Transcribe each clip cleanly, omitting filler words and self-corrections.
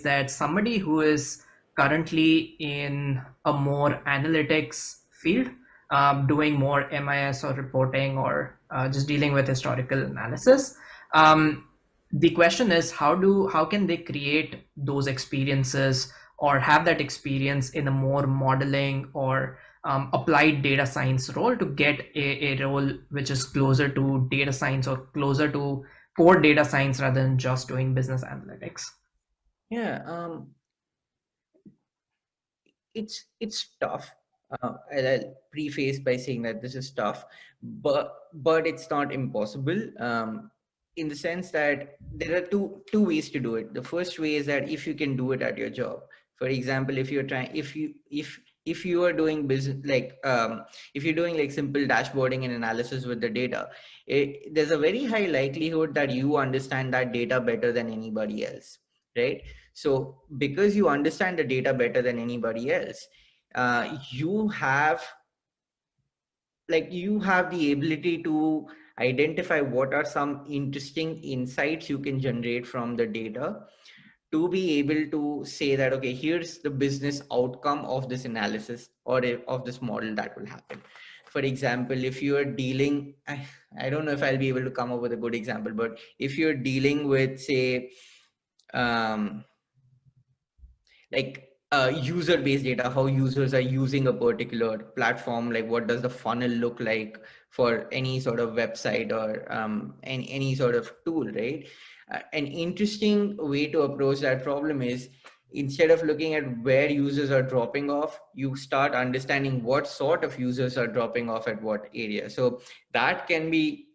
that somebody who is currently in a more analytics field, doing more MIS or reporting or just dealing with historical analysis, the question is how can they create those experiences or have that experience in a more modeling or applied data science role to get a role which is closer to data science or closer to core data science rather than just doing business analytics. Yeah, it's tough. I'll preface by saying that this is tough, but it's not impossible. In the sense that there are two ways to do it. The first way is that if you can do it at your job. For example, if you're trying, if you are doing business if you're doing like simple dashboarding and analysis with the data, there's a very high likelihood that you understand that data better than anybody else, right? So because you understand the data better than anybody else, you have the ability to identify what are some interesting insights you can generate from the data, to be able to say that, okay, here's the business outcome of this analysis or of this model that will happen. For example, if you are dealing, I don't know if I'll be able to come up with a good example, but if you're dealing with, say, um, like user-based data, how users are using a particular platform, like what does the funnel look like for any sort of website or any sort of tool, right? An interesting way to approach that problem is, instead of looking at where users are dropping off, you start understanding what sort of users are dropping off at what area. So that can be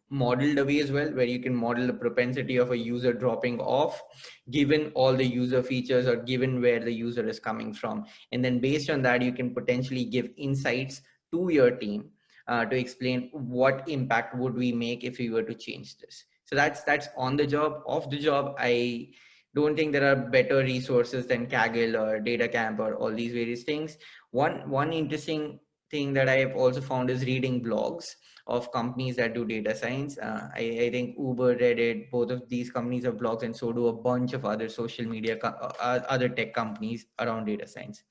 modeled away as well, where you can model the propensity of a user dropping off given all the user features or given where the user is coming from. And then based on that, you can potentially give insights to your team to explain what impact would we make if we were to change this. So that's on the job. Off the job, I don't think there are better resources than Kaggle or DataCamp or all these various things. One interesting thing that I have also found is reading blogs of companies that do data science. I think Uber, Reddit, both of these companies have blogs, and so do a bunch of other social media, other tech companies around data science.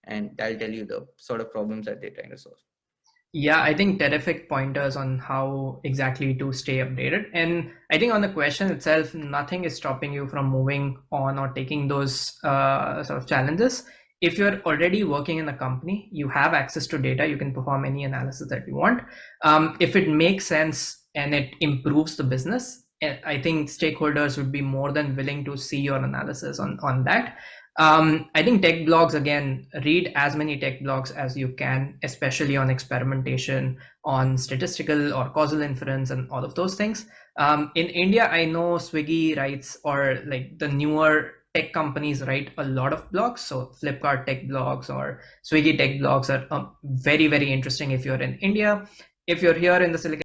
And that'll tell you the sort of problems that they're trying to solve. Yeah, I think terrific pointers on how exactly to stay updated. And I think on the question itself, nothing is stopping you from moving on or taking those sort of challenges. If you're already working in a company, you have access to data, you can perform any analysis that you want. If it makes sense and it improves the business, I think stakeholders would be more than willing to see your analysis on that. I think tech blogs, again, read as many tech blogs as you can, especially on experimentation, on statistical or causal inference, and all of those things. In India, I know Swiggy writes, or like the newer tech companies write a lot of blogs. So Flipkart tech blogs or Swiggy tech blogs are very, very interesting if you're in India. If you're here in the Silicon